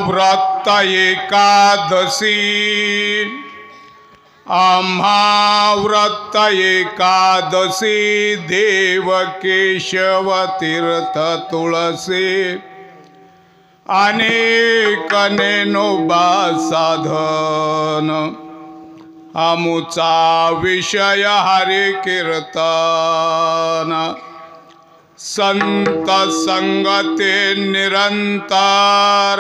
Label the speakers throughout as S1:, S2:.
S1: व्रत एकादशी आम्हा व्रत एकादशी देव केशव तीर्थ तुळसी अनेक नेनोबा साधन आमुचा विषय हरि कीर्तन संत संगते निरंतर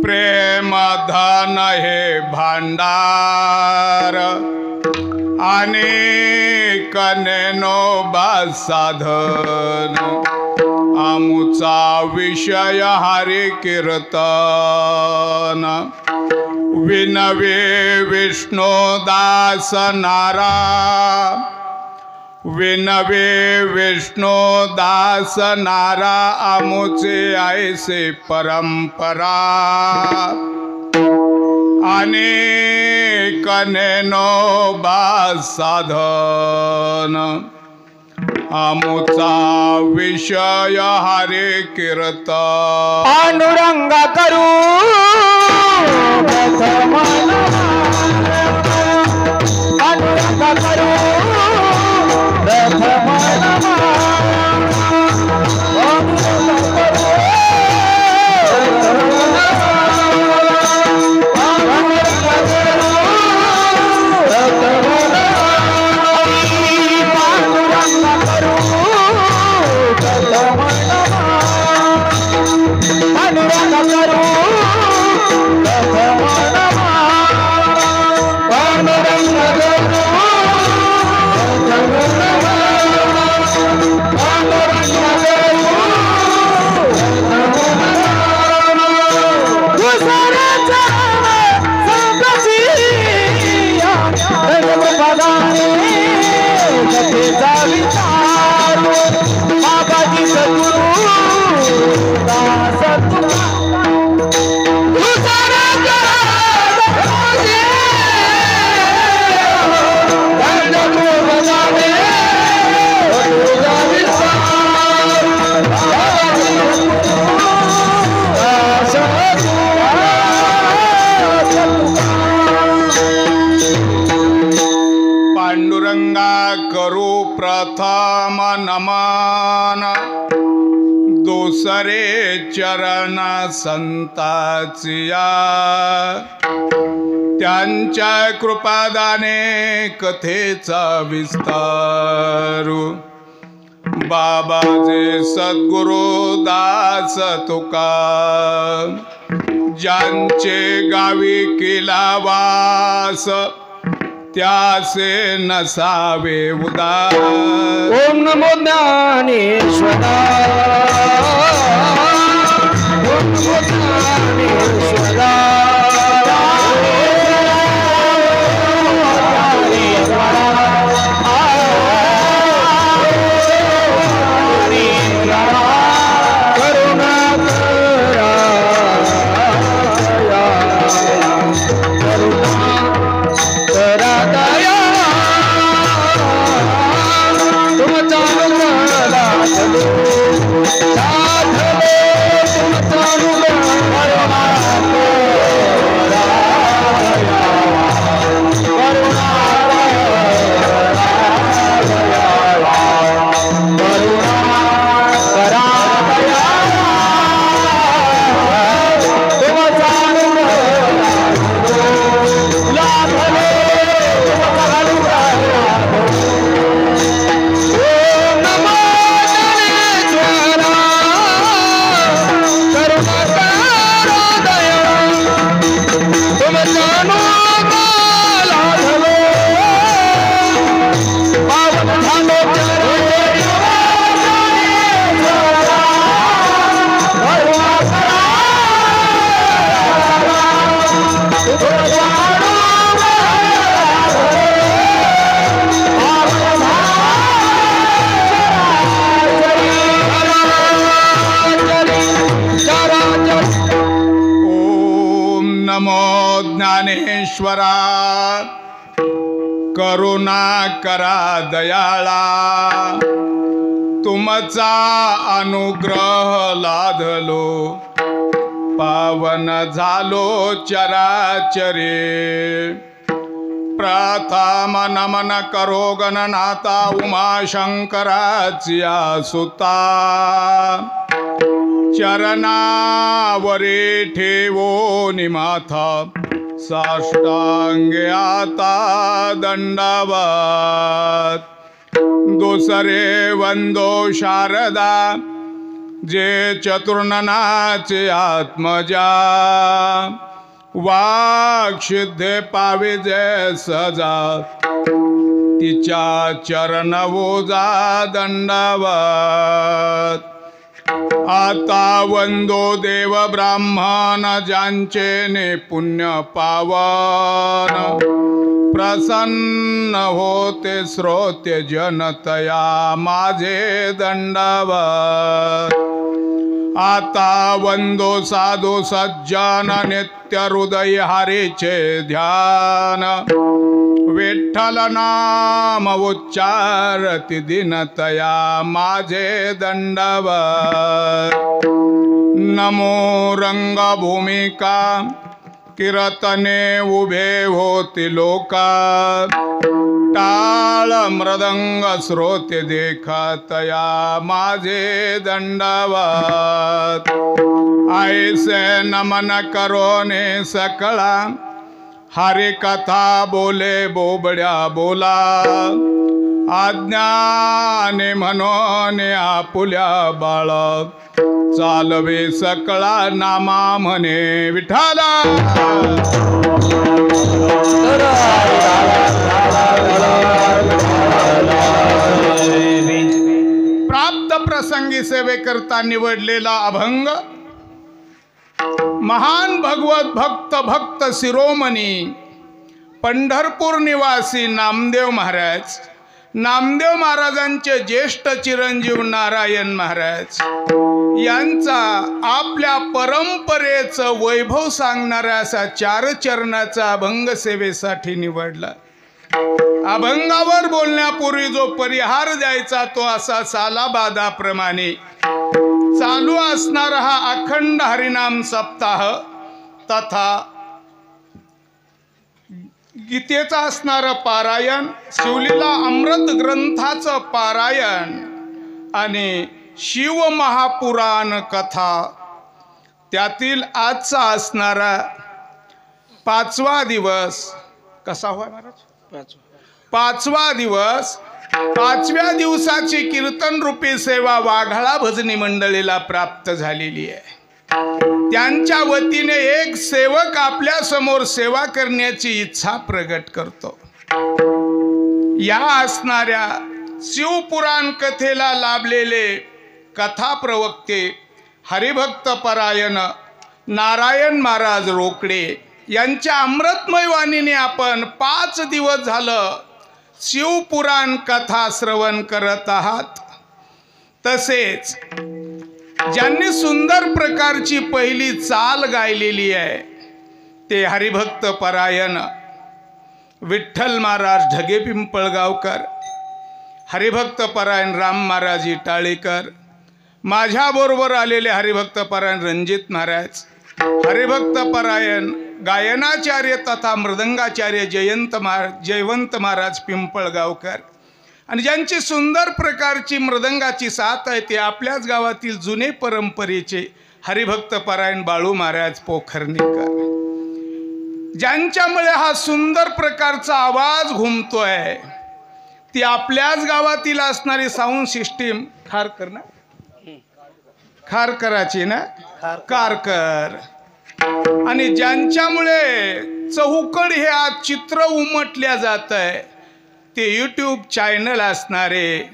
S1: प्रेम धन हे भांडार अनेक नेनोबा साधन आमुचा विषय हरि कीर्तन विनवे विष्णुदास नारा विनवे विष्णुदास नारा आमुचे ऐसे परंपरा अनेक नेनोबा साधन आमुचा विषय हरि कीर्तन
S2: पांडुरंग करू पांडुरंग करू
S1: करू प्रथम नमन दुसरे चरण संताचिया त्यांच्या कृपादाने कथेचा विस्तारू बाबाजे सद्गुरु दास तुका ज्यांचे गावी केला वास त्यासे नसावे उदास
S2: ओम नमो ज्ञानेश्वरा ओम नमो ज्ञानेश्वरा
S1: ज्ञानेश्वरा करुणा करा दयाळा तुमचा अनुग्रह लाधलो पावन झालो चराचरे प्रथम नमन करो गणनाथा उमाशंकराची सुता चरणावरी ठेवो निमाथा साष्टांगे आता दंडवत दुसरे वंदो शारदा जे चतुर्ननाचे आत्मजा वाक्सिद्धे पावे जय सजा तिच्या चरण ओजा दंडवत आता वंदो देव ब्राह्मण ज्यांचे ने पुण्य पावन प्रसन्न होते श्रोते जनतया माझे दंडवत आता वंदो साधू सज्जन नित्य हृदय हरीचे ध्यान विठ्ठल नाम उच्चारती दिनतया माझे दंडवत नमो रंगभूमिका कीर्तने उभे होती लोका टाळ मृदंग श्रोते देखतया माझे दंडवत ऐसे नमन करो ने सकळा हरि कथा बोले बोबड्या बोला आज्ञाने म्हणोने आपुल्या बाळ चालवे सकळा नामा म्हणे विठाला प्राप्त प्रसंगी सेवेकरता निवडलेला अभंग महान भगवत भक्त शिरोमणी पंढरपूर निवासी नामदेव महाराजांचे ज्येष्ठ चिरंजीव नारायण महाराज यांचा आपल्या परंपरेचं वैभव सांगणारा असा 4 चरणाचा अभंग सेवेसाठी निवडला। अभंगावर बोलण्यापूर्वी जो परिहार द्यायचा तो असा सालाबादाप्रमाणे चालू असणारा हा अखंड हरिनाम सप्ताह तथा गीतेचा असणारं पारायण शिवलीला अमृत ग्रंथाचं पारायण आणि शिव महापुराण कथा त्यातील आजचा असणारा 5वा दिवस कसा होय महाराज 5वा दिवस 5व्या दिवसाची कीर्तन रूपी सेवा वाघाळा भजनी मंडळीला प्राप्त झालेली आहे। त्यांच्या वतीने एक सेवक आपल्या समोर सेवा करण्याची इच्छा प्रगट करतो। या असणाऱ्या शिवपुराण कथेला लाभलेले कथा प्रवक्ते हरिभक्त परायण नारायण महाराज रोकडे यांच्या अमृतमय वाणीने आपण 5 दिवस झालं शिवपुराण कथा श्रवण करत आहात। तसेच ज्यांनी सुंदर प्रकारची पहिली चाल गायलेली आहे ते हरिभक्त परायण विठ्ठल महाराज ढगे पिंपळगावकर, हरिभक्त परायण राम महाराज इटाळीकर, माझ्याबरोबर आलेले हरिभक्त परायण रणजित महाराज, हरिभक्त परायण गायनाचार्य तथा मृदंगाचार्य जयवंत महाराज पिंपळगावकर आणि ज्यांची सुंदर प्रकारची मृदंगाची साथ आहे ते आपल्याच गावातील जुने परंपरेचे हरिभक्त परायण बाळू महाराज पोखरणीकर, ज्यांच्यामुळे हा सुंदर प्रकारचा आवाज घुमतोय ती आपल्याच गावातील असणारी साऊंड सिस्टीम खारकराची ना कारकर आणि ज्यांच्यामुळे चौकड हे आज चित्र उमटल्या जात आहे ते यूट्यूब चॅनल असणारे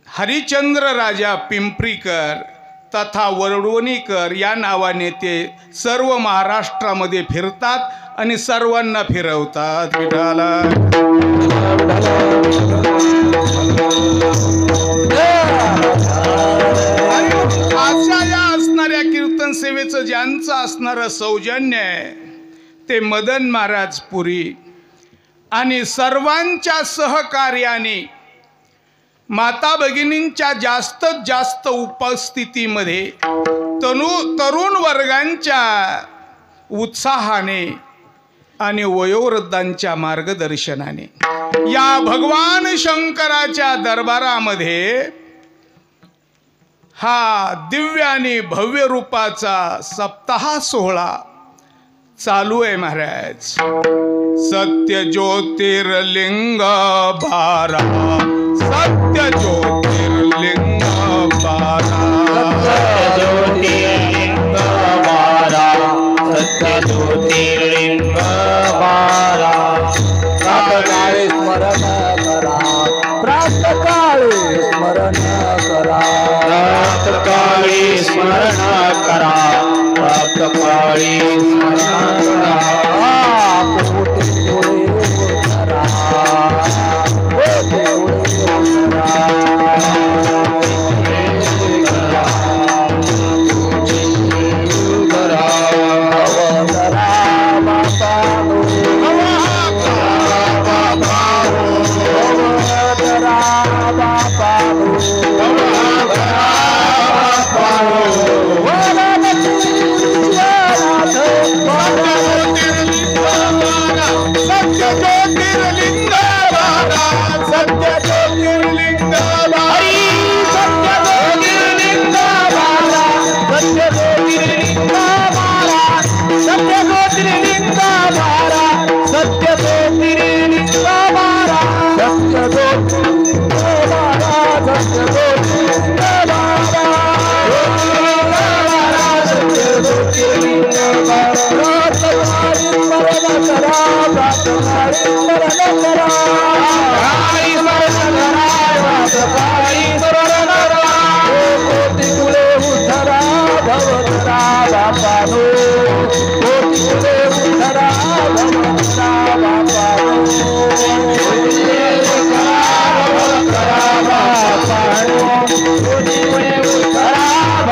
S1: हरिचंद्र राजा पिंपरीकर तथा वरवणीकर या नावाने ते सर्व महाराष्ट्रामध्ये फिरतात आणि सर्वांना फिरवतात। विठाला अशा या असणाऱ्या कीर्तन सेवेचं ज्यांचं असणारं सौजन्य आहे ते मदन महाराज पुरी आणि सर्वांच्या सहकार्याने माता भगिनींच्या जास्तीत जास्त उपस्थितीमध्ये तरुण वर्गांच्या उत्साहाने आणि वयोवृद्धांच्या मार्गदर्शनाने या भगवान शंकराच्या दरबारामध्ये हा दिव्य आणि भव्य रूपाचा सप्ताह सोहळा चालू आहे महाराज. सत्य ज्योतिर्लिंग बारा, सत्य ज्योतिर्लिंग बारा,
S2: ज्योतिर्लिंग बारा, सत्य ज्योतिर्लिंग बारा. प्रातःकाळी स्मरण करा, प्रातःकाळी स्मरण करा, प्रातःकाळी स्मरण करा, प्रातःकाळी स्मरण करा. कोटी डोळे उघडा, कोटी डोळे उघडा. अवतरा बापानो,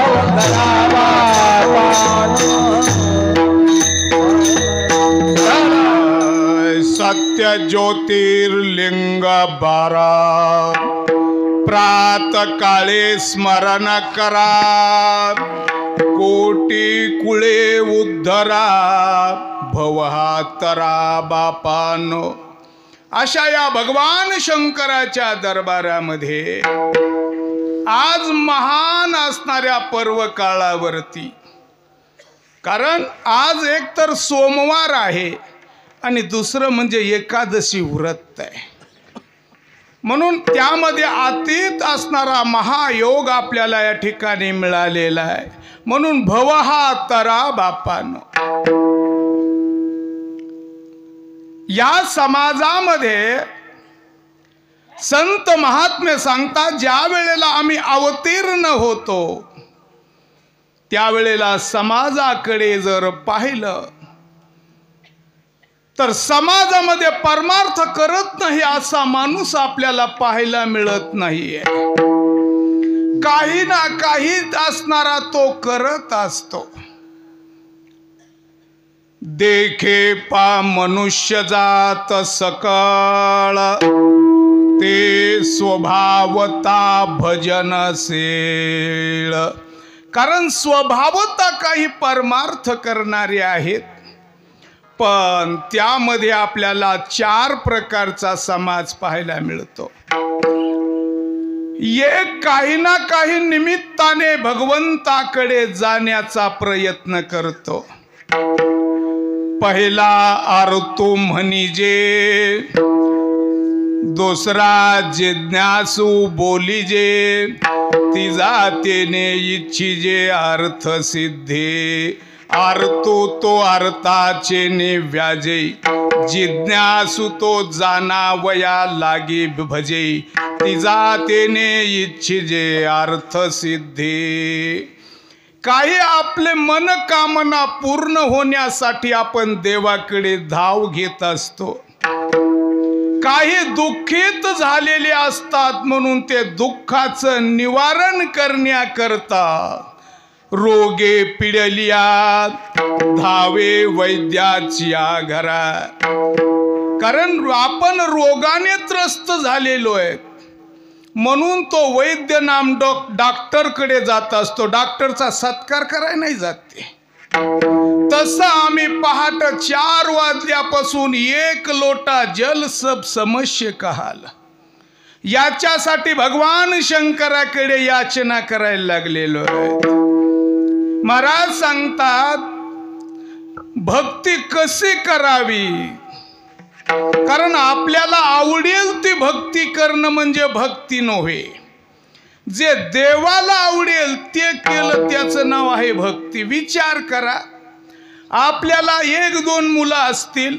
S2: अवतरा बापानो,
S1: सत्य ज्योतिर्लिंग बारा, प्रातःकाळी स्मरण करा, कोटी कुळे उद्धरा, भवहातरा बापानो. अशा या भगवान शंकराच्या दरबारामध्ये आज महान असणाऱ्या पर्व काळावरती, कारण आज एक तर सोमवार आहे आणि दुसरं म्हणजे एकादशी व्रत आहे, म्हणून त्यामध्ये अतीत असणारा महायोग आपल्याला या ठिकाणी मिळालेला आहे. म्हणून भवहा तरा बापानो. या समाजामध्ये संत महात्मे सांगतात, ज्या वेळेला आम्ही अवतीर्ण होतो त्यावेळेला समाजाकडे जर पाहिलं तर समाजामध्ये परमार्थ करत नाही असा माणूस आपल्याला पाहायला मिळत नाहीये. काही ना काही असणारा तो करत असतो. देखे पा मनुष्य जात सकळ, ते स्वभावता भजनशील. कारण स्वभावता काही परमार्थ करणारे आहेत, पण त्यामध्ये आपल्याला 4 प्रकारचा समाज पाहायला मिळतो. एक काही ना काही निमित्ताने भगवंताकडे जाण्याचा प्रयत्न करतो. पहिला आरतू म्हणीजे, दुसरा जिज्ञासू बोलीजे, तिजा तेने इच्छिजे अर्थ सिद्धे. आरतो तो अर्थाचे निव्याजे, जिज्ञासू तो जाणावया लागे भजे, तिजा तेने इच्छिजे अर्थ सिद्धे. काही आपले मनकामना पूर्ण होण्यासाठी आपण देवाकडे धाव घेत असतो. काही दुःखित झालेले असतात, म्हणून ते दुःखाचं निवारण करण्याकरता रोगे पिडलिया धावे वैद्याच्या घरा. कारण आपण रोगाने त्रस्त झालेलो आहे, म्हणून तो वैद्य नाम डॉक्टरकडे जात असतो. डॉक्टरचा सत्कार करायला नाही जात ते. तसं आम्ही पहाटे 4 वाजल्यापासून 1 लोटा जल सब समस्ये कहाल याच्यासाठी भगवान शंकराकडे याचना करायला लागलेलो आहे. महाराज सांगतात भक्ती कशी करावी, कारण आपल्याला आवडेल ती भक्ती करणं म्हणजे भक्ती नव्हे. जे देवाला आवडेल ते केलं त्याचं नाव आहे भक्ती. विचार करा, आपल्याला 1-2 मुलं असतील,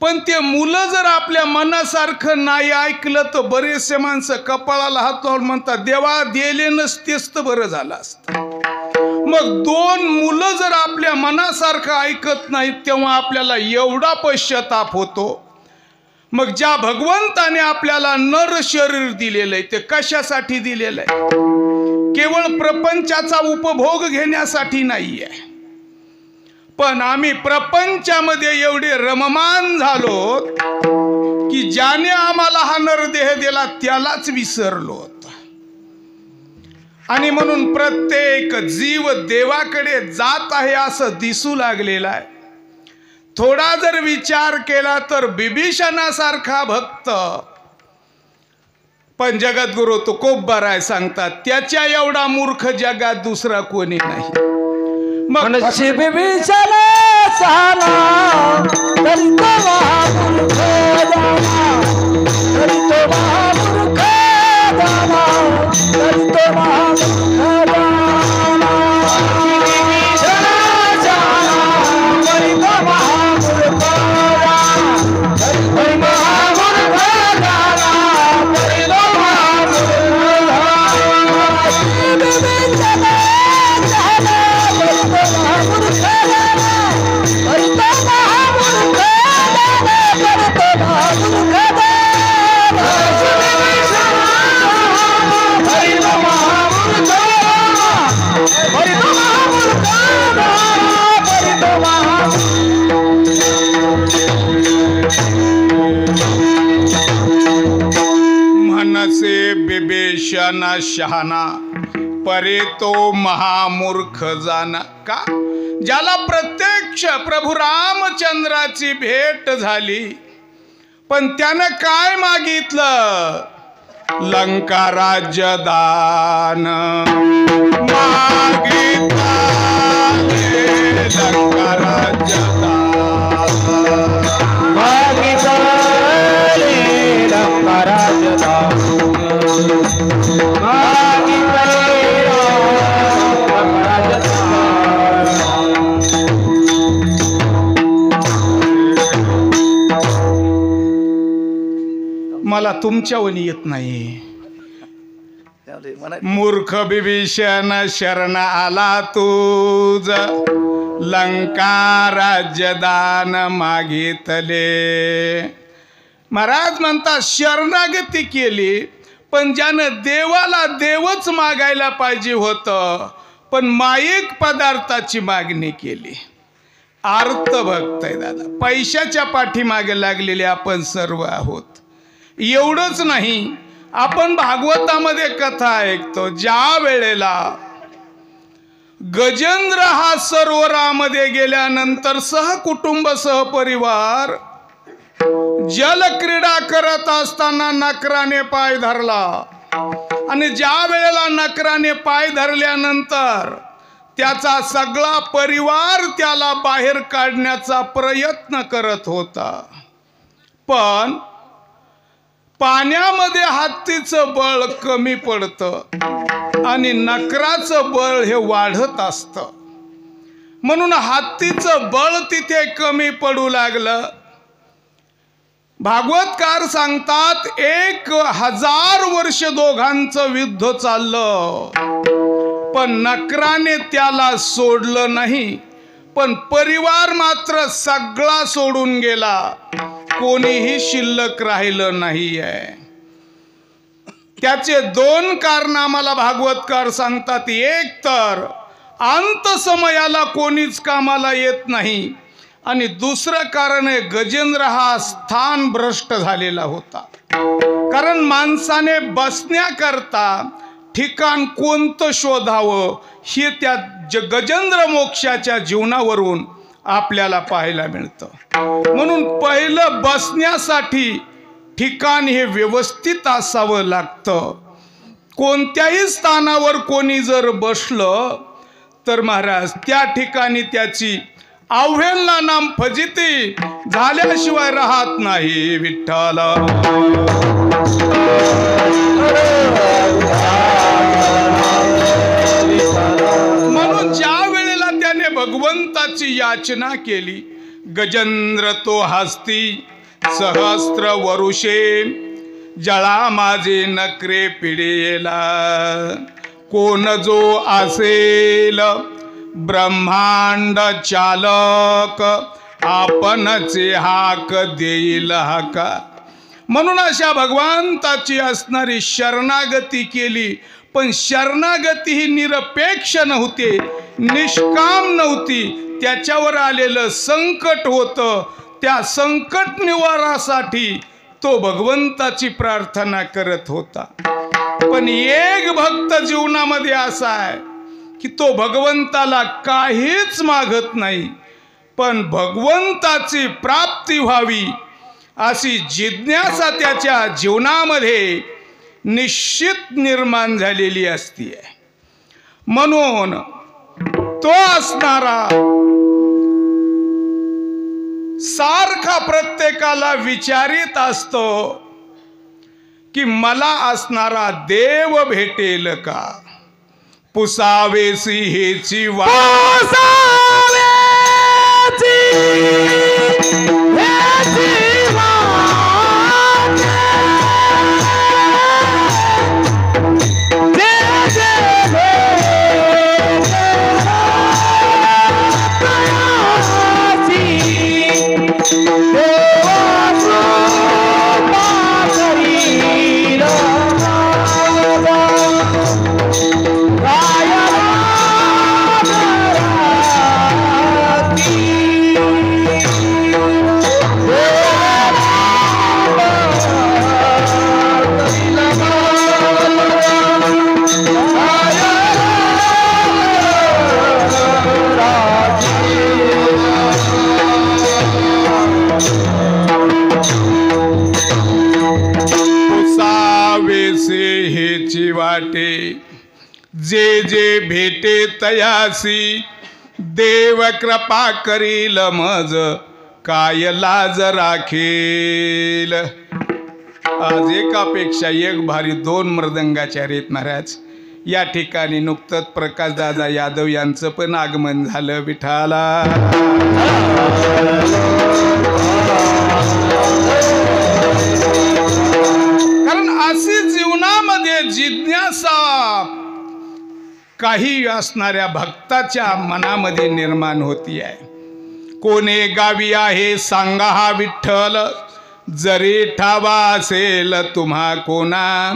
S1: पण ते मुलं जर आपल्या मनासारखं नाही ऐकलं तर बरेचसे माणसं कपाळाला हात लावून म्हणतात देवा दिले नसतेच तर बरं झालं असतं. मग 2 मुलं जर आपल्या मनासारखं ऐकत नाहीत तेव्हा आपल्याला एवढा पश्चाताप होतो. मग ज्या भगवंताने आपल्याला नर शरीर दिलेलं आहे ते कशासाठी दिलेलं आहे? केवळ प्रपंचाचा उपभोग घेण्यासाठी नाहीये. पण आम्ही प्रपंचामध्ये एवढे रममान झालो की ज्याने आम्हाला हा नरदेह दिला त्यालाच विसरलो. आणि म्हणून प्रत्येक जीव देवाकडे जात आहे असं दिसू लागलेला आहे. थोडा जर विचार केला तर बिभीषणासारखा भक्त, पण जगद्गुरु तुकोबराय सांगतात त्याच्या एवढा मूर्ख जगात दुसरा कोणी नाही. मग
S2: बिभीषण साला तरी तो महामूर्ख झाला, तरी तो महामूर्ख झाला, तरी तो महामूर्ख झाला. बिभीषण झाला तरी तो महामूर्ख झाला, तरी तो महामूर्ख झाला, तरी तो महामूर्ख झाला. बिभीषण झाला
S1: मनसे बिभीषण शहाणा परे तो महामूर्ख जाना. का? ज्याला प्रत्यक्ष प्रभू रामचंद्राची भेट झाली पण त्यानं काय मागितलं? लंका राज्य दान मागितलं. लंका राज्य मला तुमच्यावनी येत नाही. मूर्ख बिभीषण शरण आला तुझ, लंका राज्यदान मागितले. महाराज म्हणतात शरणागती केली पण ज्यानं देवाला देवच मागायला पाहिजे होतं पण माईक पदार्थाची मागणी केली. आर्त भक्त आहे दादा. पैशाच्या पाठीमागे लागलेले आपण सर्व आहोत. एवढंच नाही, आपण भागवतामध्ये कथा ऐकतो ज्या वेळेला गजेंद्र हा सरोवरामध्ये गेल्यानंतर सहकुटुंब सहपरिवार जलक्रीडा करत असताना नकराने पाय धरला आणि ज्या वेळेला नकराने पाय धरल्यानंतर त्याचा सगळा परिवार त्याला बाहेर काढण्याचा प्रयत्न करत होता. पण पाण्यामध्ये हत्तीचं बळ कमी पडतं आणि नकराचं बळ हे वाढत असतं. म्हणून हत्तीचं बळ तिथे कमी पडू लागलं. भागवतकार सांगतात 1000 वर्ष दोघांचं युद्ध चाललं पण नकराने त्याला सोडलं नाही. पण परिवार मात्र सगळा सोडून गेला, कोणीही शिल्लक राहिलं नाहीये. त्याचे 2 कारण आम्हाला भागवतकार सांगतात. एक तर अंत समयाला कोणीच कामाला येत नाही आणि दुसरं कारण आहे गजेंद्र हा स्थान भ्रष्ट झालेला होता. कारण माणसाने बसण्याकरता ठिकाण कोणतं शोधावं हे त्या गजेंद्र मोक्षाच्या जीवनावरून आपल्याला पाहायला मिळतं। म्हणून पहिलं बसण्यासाठी ठिकाण हे व्यवस्थित असावं लागतं। कोणत्याही स्थानावर कोणी जर बसलं तर महाराज त्या ठिकाणी त्याची अवहेलना नाम फजिती झाल्याशिवाय राहत नाही। विठ्ठल म्हणून ज्या वेळेला त्याने भगवंताची याचना केली, गजेंद्र तो हस्ती सहस्त्र वरुषे जळा माझे नकरे पिढेला, कोण जो असेल ब्रह्मांड चालक आपणचे हाक देईल हाका। म्हणून अशा भगवंताची असणारी शरणागती केली, पण शरणागती ही निरपेक्ष नव्हती, निष्काम नव्हती। त्याच्यावर आलेलं संकट होतं, त्या संकट निवारासाठी तो भगवंताची प्रार्थना करत होता। पण एक भक्त जीवनामध्ये असा आहे की तो भगवंताला काहीच मागत नाही, पण भगवंताची प्राप्ती व्हावी अशी जिज्ञासा त्याच्या जीवनामध्ये निश्चित निर्माण झालेली असते। म्हणून तो असणारा सारखा प्रत्येकाला विचारित असतो की मला असणारा देव भेटेल का। पुसावेसी हेची वाटे जे जे भेटे तयासी देव कृपा करील मज काय लाज राखेल। आज एकापेक्षा एक भारी दोन मृदंगाचार्य आहेत महाराज। या ठिकाणी नुकतंच प्रकाशदादा यादव यांचं पण आगमन झालं। विठाला कारण अशी जीवनामध्ये जिज्ञासा काही असणाऱ्या भक्ताच्या मनामध्ये निर्माण होती आहे। कोणे गावी आहे सांगा हा विठ्ठल, जरी ठावा असेल तुम्हा कोणा,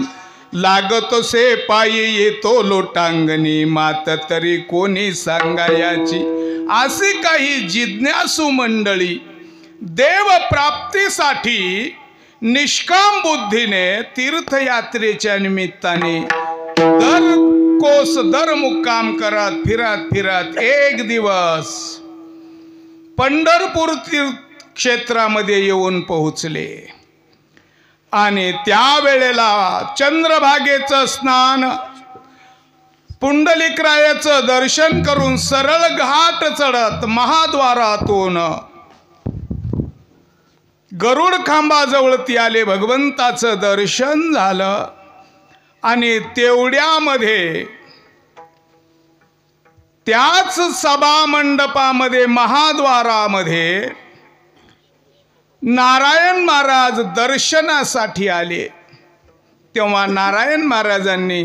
S1: लागतो से पायी येतो लोटांगणी, मात तरी कोणी सांगायाची। अशी काही जिज्ञासू मंडळी देव प्राप्तीसाठी निष्काम बुद्धीने तीर्थयात्रेच्या निमित्ताने दर कोस दर मुक्काम करत फिरत फिरत एक दिवस पंढरपूर तीर्थक्षेत्रामध्ये येऊन पोहोचले। आणि त्यावेळेला चंद्रभागेचं स्नान, पुंडलिकरायाचं दर्शन करून सरळ घाट चढत महाद्वारातून गरुड खांबाजवळती आले। भगवंताचं दर्शन झालं आणि तेवढ्यामध्ये त्याच सभा मंडपामध्ये महाद्वारामध्ये नारायण महाराज दर्शनासाठी आले। तेव्हा नारायण महाराजांनी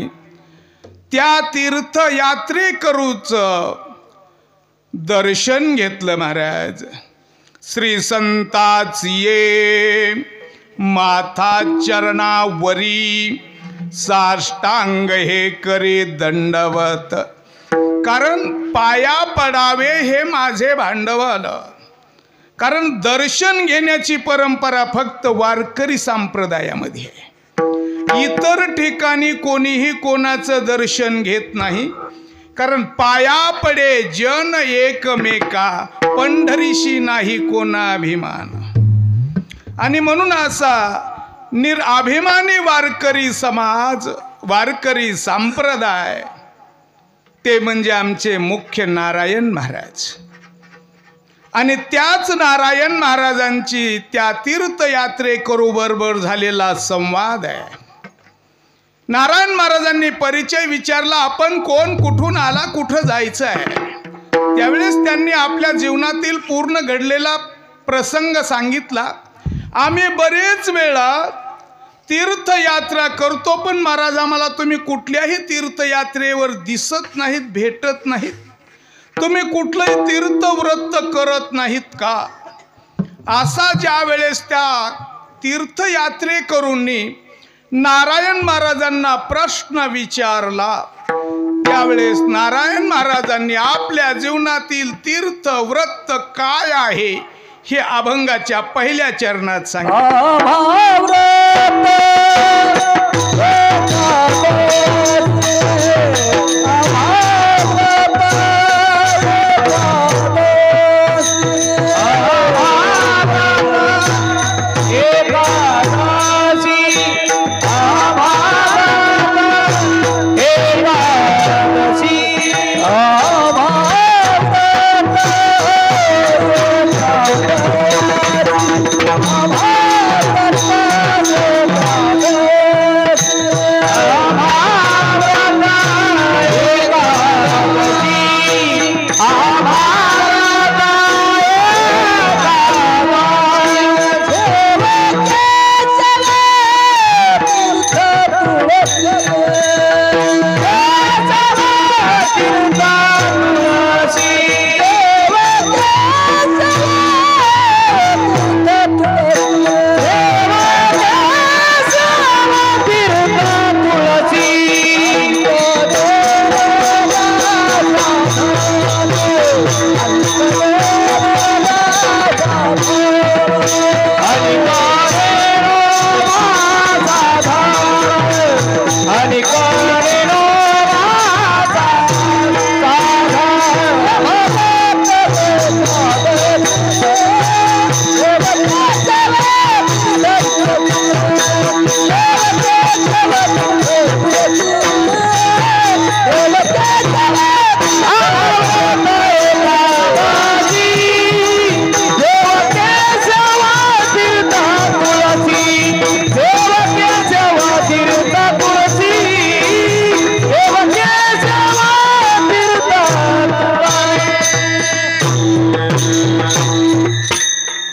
S1: त्या तीर्थयात्रेकरूचं दर्शन घेतलं। महाराज श्री संताची ये माथा चरणावरी, साष्टांग हे करे दंडवत, कारण पाया पडावे हे माझे भांडवल। कारण दर्शन घेण्याची परंपरा फक्त वारकरी संप्रदायामध्ये आहे. इतर ठिकाणी कोणीही कोणाचं दर्शन घेत नाही. कारण पाया पडे जन एकमेका, पंढरीशी नाही कोणा अभिमान. आणि म्हणून असा निराभिमानी वारकरी समाज, वारकरी संप्रदाय, ते म्हणजे आमचे मुख्य नारायण महाराज. आणि त्याच नारायण महाराजांची त्या तीर्थयात्रेकरूबरोबर झालेला संवाद आहे. नारायण महाराजांनी परिचय विचारला, आपण कोण, कुठून आला, कुठं जायचं आहे. त्यावेळेस त्यांनी आपल्या जीवनातील पूर्ण घडलेला प्रसंग सांगितला. आम्ही बरेच वेळा तीर्थयात्रा करतो, पण महाराज आम्हाला तुम्ही कुठल्याही तीर्थयात्रेवर दिसत नाहीत, भेटत नाहीत. तुम्ही कुठलंही तीर्थव्रत करत नाहीत का. असा ज्या वेळेस त्या तीर्थयात्रेकरूंनी नारायण महाराजांना प्रश्न विचारला, त्यावेळेस नारायण महाराजांनी आपल्या जीवनातील तीर्थव्रत काय आहे हे अभंगाच्या पहिल्या चरणात सांगितले.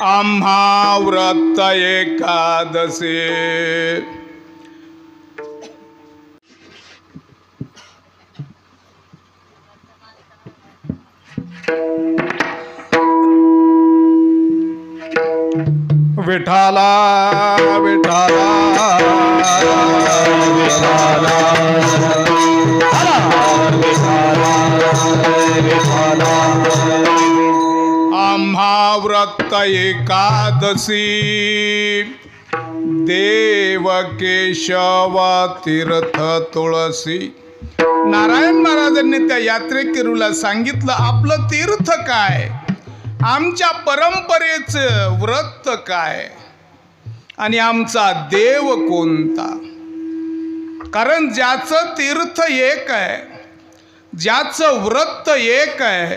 S1: आम्हा व्रत एकादशी विठाला विठाला आम्हा व्रत एकादशी देव केशव तीर्थ तुळसी. नारायण महाराजांनी त्या यात्रेकरूला सांगितलं, आपलं तीर्थ काय, आमच्या परंपरेचं व्रत काय आणि आमचा देव कोणता. कारण ज्याचं तीर्थ एक आहे, ज्याचं व्रत एक आहे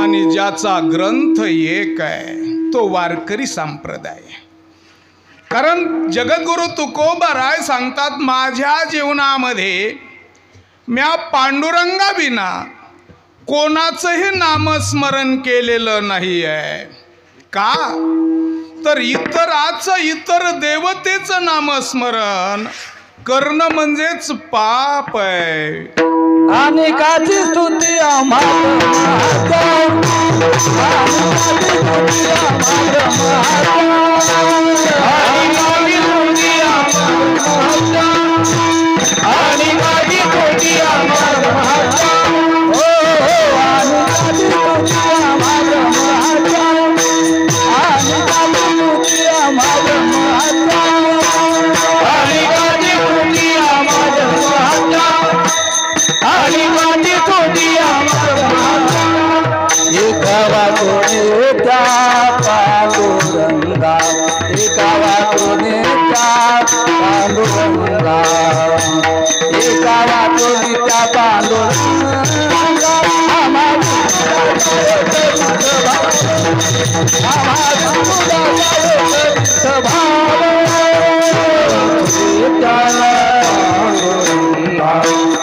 S1: आणि ज्याचा ग्रंथ एक आहे, तो वारकरी संप्रदाय. कारण जगद्गुरु तुकोबाराय सांगतात, माझ्या जीवनामध्ये म्या पांडुरंगा विना कोणाचंही नामस्मरण केलेलं नाही आहे. का तर इतर देवतेचं नामस्मरण करणं म्हणजेच पाप आहे.
S2: अनेकाची स्तुती पांडुरंगा एका वाचोनी त्या पांडुरंगा आम्हा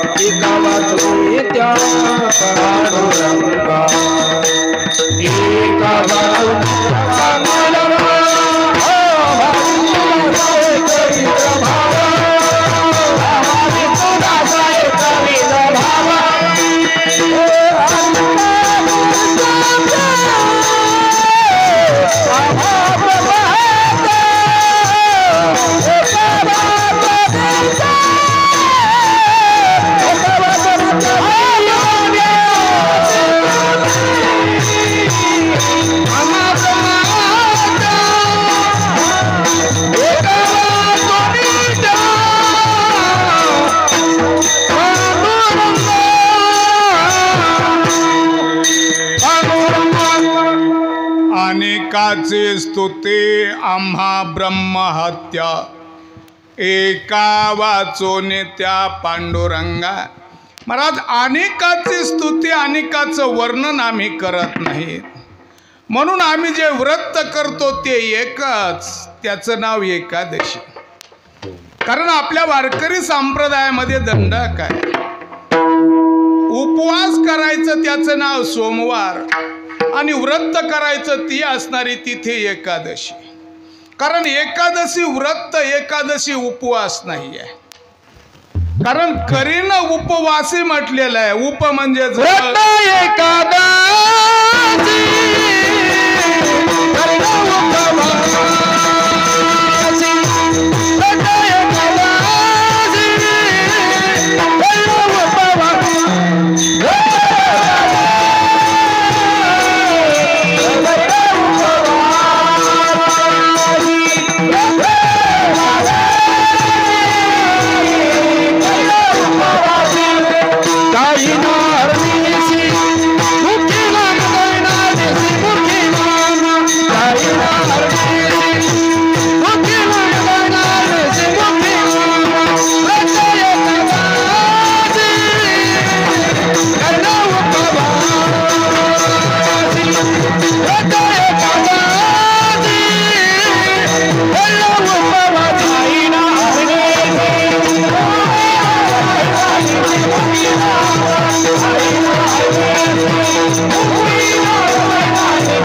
S2: एका वाचोनी त्या पांडुरंगा एका
S1: अनेकाचे स्तुते आम्हा ब्रह्महत्या एका वाचोने त्या पांडुरंगा. महाराज अनेकाची स्तुती अनेकाचं वर्णन आम्ही करत नाही, म्हणून आम्ही जे व्रत करतो ते एकच, त्याचं नाव एकादशी. कारण आपल्या वारकरी संप्रदायामध्ये दंडक आहे. उपवास करायचं त्याचं नाव सोमवार आणि व्रत करायचं ती असणारी तिथे एकादशी. कारण एकादशी व्रत, एकादशी उपवास नाही आहे. कारण करीन उपवासी म्हटलेलं आहे. उप म्हणजे
S2: व्रत एकादशी करीन उपवासी व्रत एकादशी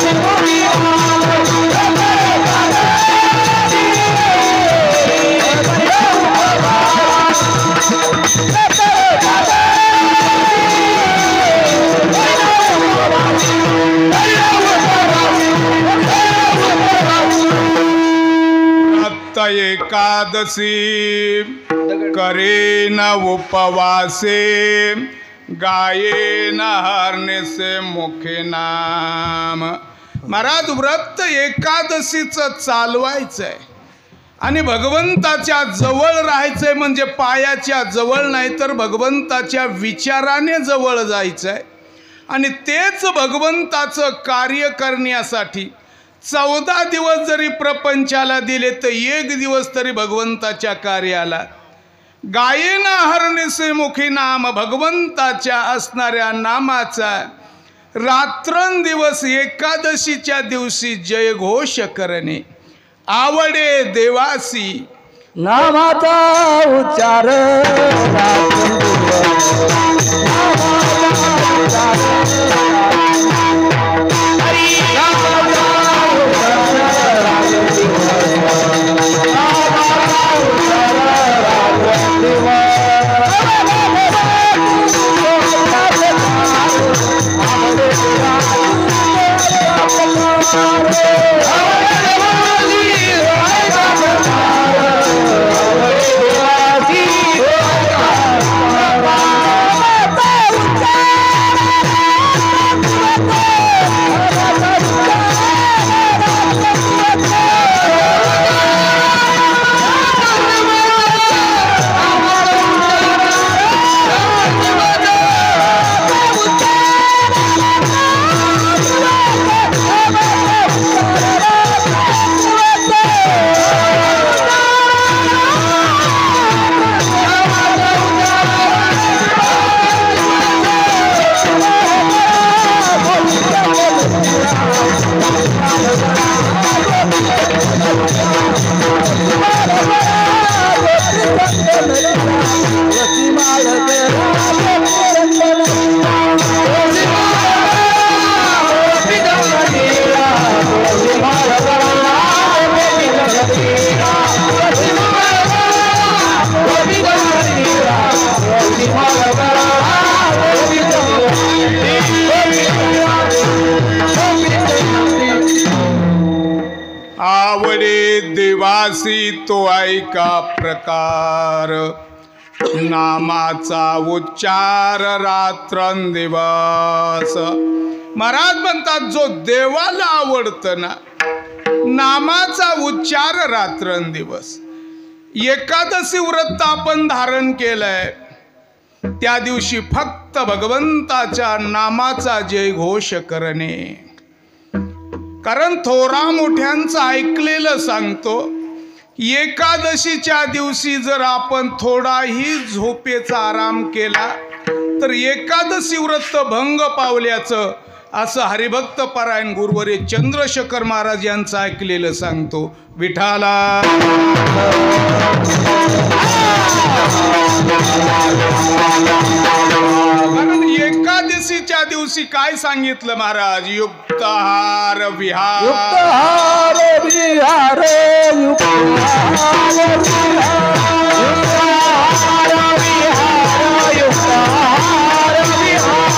S2: करीन उपवासी
S1: एकादशी करेन उपवासे गायेन हरणे से मुखे नाम. महाराज व्रत एकादशीचं चालवायचंय आणि भगवंताच्या जवळ राहायचंय. म्हणजे पायाच्या जवळ नाही तर भगवंताच्या विचाराने जवळ जायचंय. आणि तेच भगवंताचं कार्य करण्यासाठी 14 दिवस जरी प्रपंचाला दिले तर 1 दिवस तरी भगवंताच्या कार्याला. गायेना हरणेसे मुखी नाम, भगवंताच्या असणाऱ्या नामाचा रात्रंदिवस एकादशीच्या दिवशी जयघोष करणे आवडे देवासी.
S2: नामाचा उच्चार
S1: एकादशी तो ऐका प्रकार, नामाचा उच्चार रात्रंदिवस. महाराज म्हणतात जो देवाला आवडतं ना, नामाचा उच्चार रात्रंदिवस. एकादशी व्रत आपण धारण केलंय, त्या दिवशी फक्त भगवंताच्या नामाचा जय घोष करणे. कारण थोरा मोठ्यांचं ऐकलेलं सांगतो, एकादशीच्या दिवशी जर आपण थोडाही झोपेचा आराम केला तर एकादशी व्रत भंग पावल्याचं असं हरिभक्त पारायण गुरुवर्य चंद्रशेखर महाराज यांचं ऐकलेलं सांगतो. विठाला कारण एकादशीच्या दिवशी काय सांगितलं महाराज? युक्ताहार विहार,
S2: युक्ताहार विहार, युक्ताहार विहार, युक्ताहार विहार.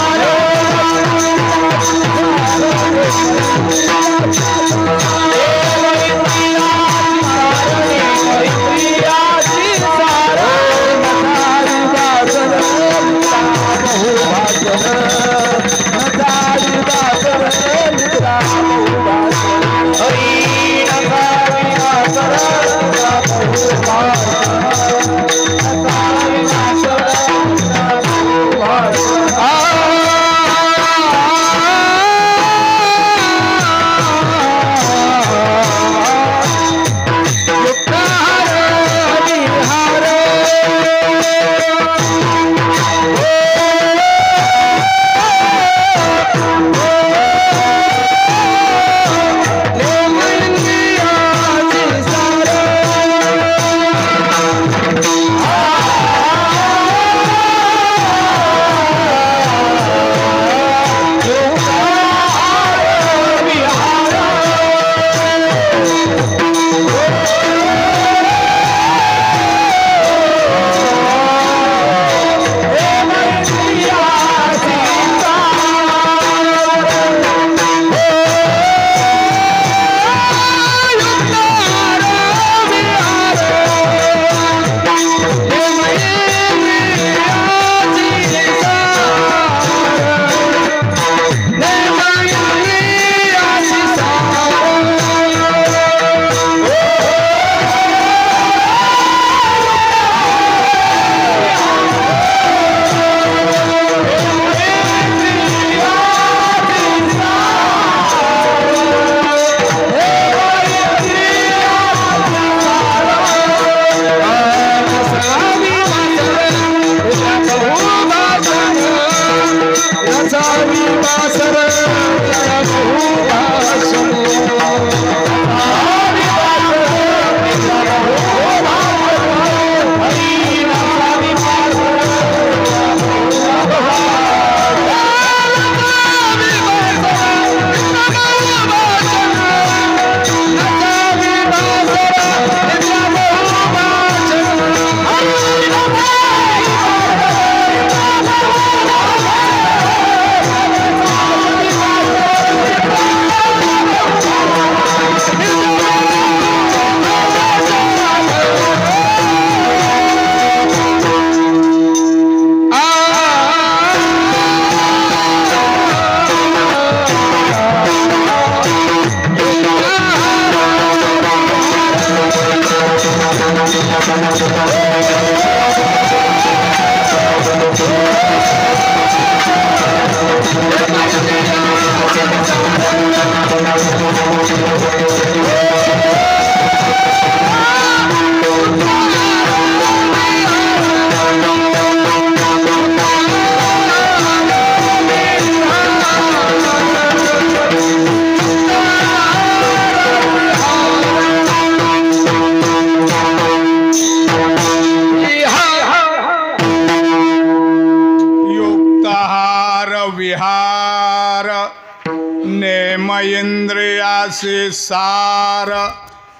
S1: इंद्रियासी सार,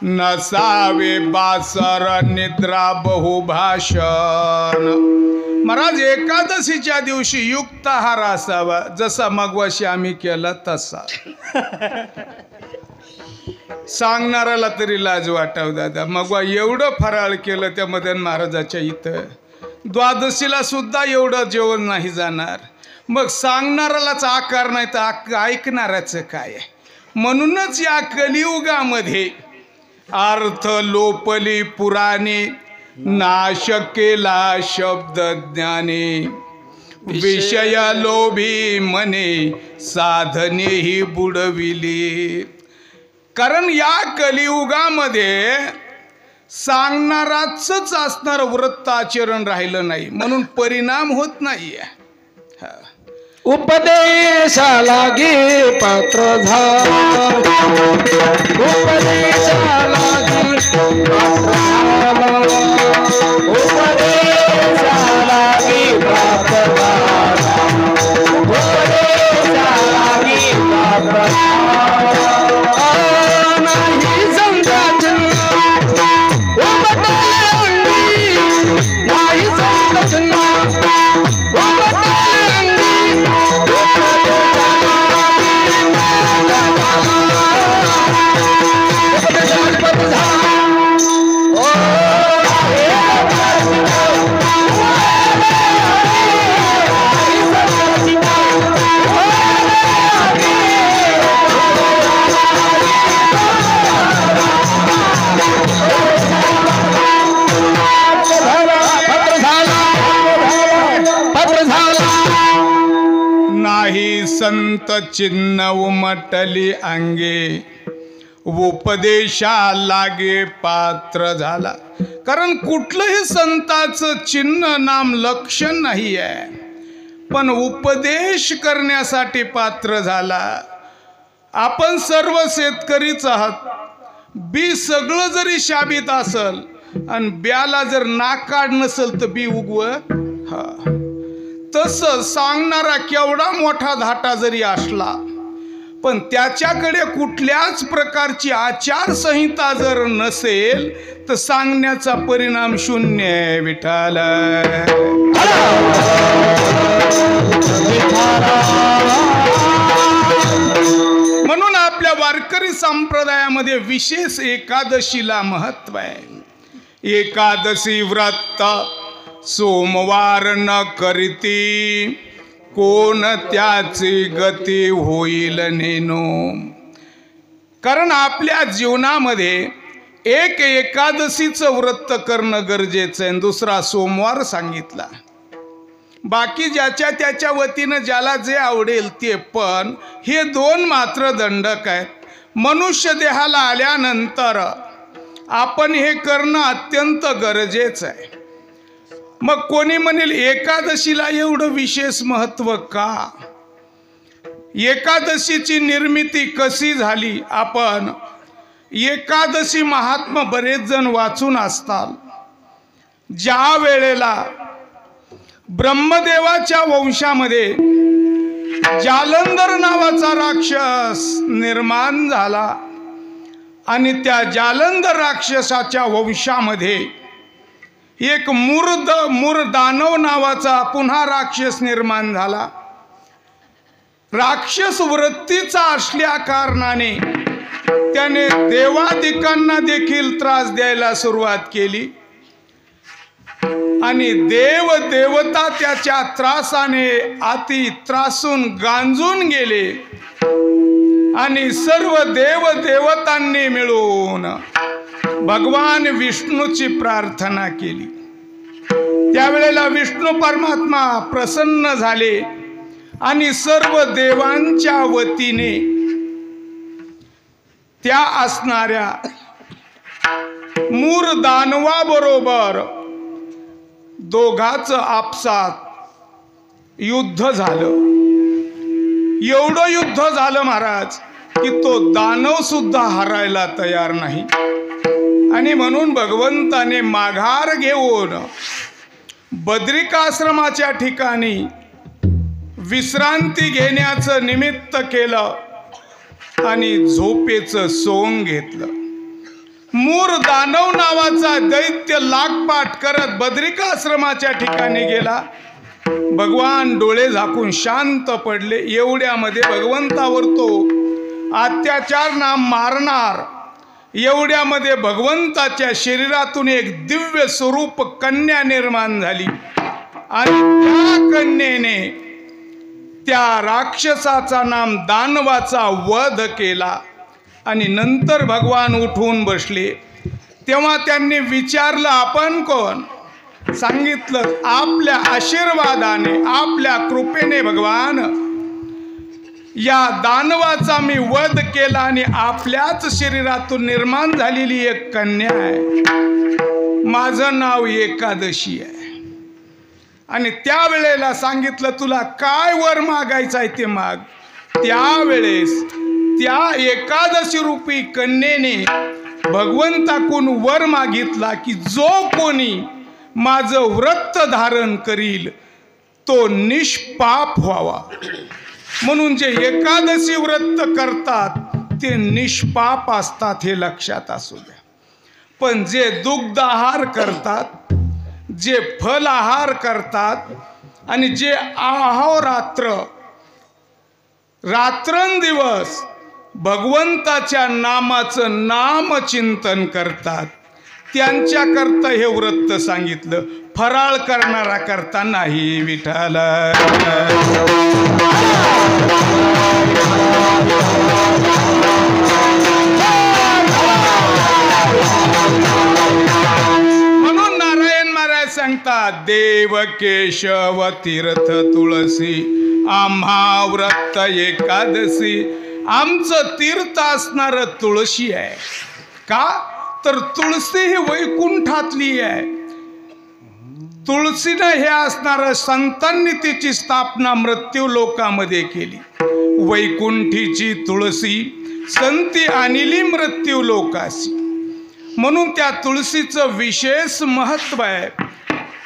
S1: नसावे बासर निद्रा बहुभाषण. महाराज एकादशीच्या दिवशी युक्त आहार असावा, जसा मगवाशी आम्ही केला तसा. सांगणाराला तरी लाज वाटाव दादा. मग एवढं फराळ केलं त्या मदन महाराजाच्या इथं, द्वादशीला सुद्धा एवढं जेवण नाही जाणार, मग सांगणारालाच आकार नाही तर ऐकणाराचं काय. म्हणूनच या कलियुगामध्ये अर्थ लोपली पुराणे, नाश केला शब्द ज्ञाने, विषय लोभी मने साधने ही बुडविली. कारण या कलियुगामध्ये सांगणाराच असणार वृत्ताचरण राहिलं नाही, म्हणून परिणाम होत नाहीये.
S2: उपदेशाला गे पात्र झाला, उपदेशाला गे पात्र झाला, उपदेशाला गे पात्र झाला, उपदेशाला गे पात्र झाला. नाही समजायचं नाही समजायचं
S1: संत चिन्ह उमटली अंगे, उपदेशा लागे पात्र झाला. कारण कुठलंही संताचं चिन्ह नाम लक्षण नाही आहे, पण उपदेश करण्यासाठी पात्र झाला. आपण सर्व शेतकरीच आहात. बी सगळं जरी शाबीत असल आणि ब्याला जर नाकाड नसल तर बी उगवत. तसं सांगणारा केवढा मोठा धाटा जरी असला, पण त्याच्याकडे कुठल्याच प्रकारची आचारसंहिता जर नसेल तर सांगण्याचा परिणाम शून्य आहे. विठ्ठल म्हणून आपल्या वारकरी संप्रदायामध्ये विशेष एकादशीला महत्व आहे. एकादशी व्रत सोमवार न करीती, कोण त्याची गती होईल नेनो. कारण आपल्या जीवनामध्ये एक एकादशीचं व्रत करणं गरजेचं आहे, दुसरा सोमवार सांगितला. बाकी ज्याच्या त्याच्या वतीनं ज्याला जे आवडेल ते, पण हे दोन मात्र दंडक आहेत. मनुष्य देहाला आल्यानंतर आपण हे करणं अत्यंत गरजेचं आहे. मग कोणी म्हणेल एकादशीला एवढं विशेष महत्व का? एकादशीची निर्मिती कशी झाली? आपण एकादशी महात्मा बरेच जण वाचून असतात. ज्या वेळेला ब्रह्मदेवाच्या वंशामध्ये जालंधर नावाचा राक्षस निर्माण झाला आणि त्या जालंधर राक्षसाच्या वंशामध्ये एक मूर दानव नावाचा पुन्हा राक्षस निर्माण झाला. राक्षस वृत्तीचा असल्या कारणाने त्याने देवादिकांना देखील त्रास द्यायला सुरुवात केली आणि देव देवता त्याच्या त्रासाने अति त्रासून गांजून गेले आणि सर्व देव देवतांनी मिळून भगवान विष्णूची प्रार्थना केली. त्यावेळेला विष्णू परमात्मा प्रसन्न झाले आणि सर्व देवांच्या वतीने त्या असणाऱ्या मूर दानवाबरोबर दोघांचं आपसात युद्ध झालं. एवढं युद्ध झालं महाराज की तो दानव सुद्धा हरायला तयार नाही. आणि म्हणून भगवंताने माघार घेऊन बद्रिकाश्रमाच्या ठिकाणी विश्रांती घेण्याचं निमित्त केलं आणि झोपेचं सोंग घेतलं. मूर दानव नावाचा दैत्य लागपाट करत बद्रिकाश्रमाच्या ठिकाणी गेला. भगवान डोळे झाकून शांत पडले. एवढ्यामध्ये भगवंतावर तो अत्याचार ना मारणार एवढ्यामध्ये भगवंताच्या शरीरातून एक दिव्य स्वरूप कन्या निर्माण झाली आणि त्या कन्येने त्या राक्षसाचा नाम दानवाचा वध केला आणि नंतर भगवान उठून बसले। तेव्हा त्यांनी विचारलं आपण कोण? सांगितलं आपल्या आशीर्वादाने आपल्या कृपेने भगवान या दानवाचा मी वध केला आणि आपल्याच शरीरातून निर्माण झालेली एक कन्या आहे, माझं नाव एकादशी आहे। आणि त्यावेळेला सांगितलं तुला काय वर मागायचं आहे ते माग। त्यावेळेस त्या एकादशी रूपी कन्येने भगवंताकडून वर मागितला की जो कोणी माझं व्रत धारण करील तो निष्पाप व्हावा। म्हणून जे एकादशी व्रत करतात ते निष्पाप असतात हे लक्षात असू द्या। पण जे दुग्ध आहार करतात, जे फल आहार करतात आणि जे अहोरात्र रात्रंदिवस भगवंताच्या नामाचं नामचिंतन करतात त्यांच्याकरता हे व्रत सांगितलं। फराळ करणारा करता नाही विठ्ठल। म्हणून नारायण महाराज सांगतात देव केशव तीर्थ तुळसी आम्हा व्रत एकादशी। आमचं तीर्थ असणार तुळशी आहे। का तर तुळशी ही वैकुंठातली आहे। तुळशीनं हे असणारं संतांनी तिची स्थापना मृत्यू लोकामध्ये केली। वैकुंठीची तुळशी संती आणली मृत्यू लोकासी, म्हणून त्या तुळशीचं विशेष महत्व आहे।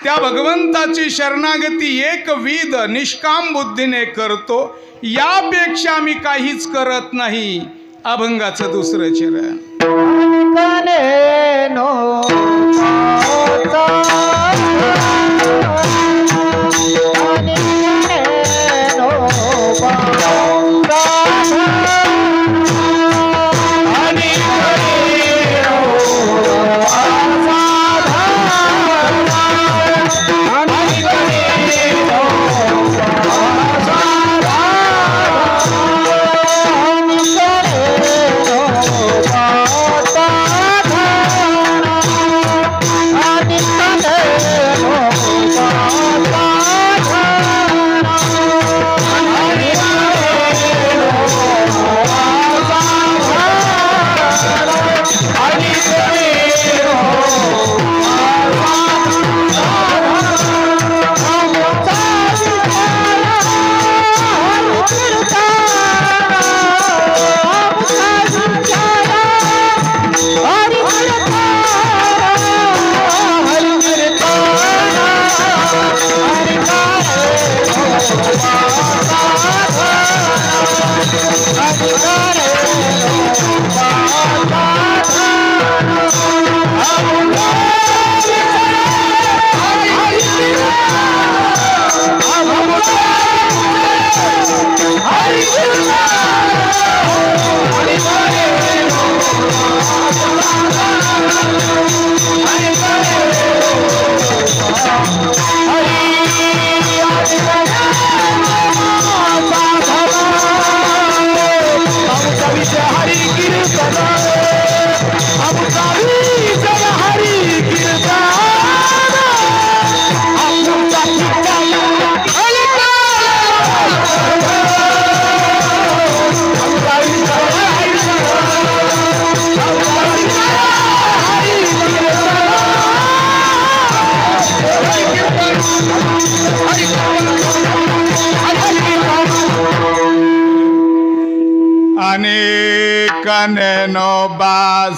S1: त्या भगवंताची शरणागती एकविध निष्काम बुद्धीने करतो, यापेक्षा मी काहीच करत नाही। अभंगाचं दुसरं चरण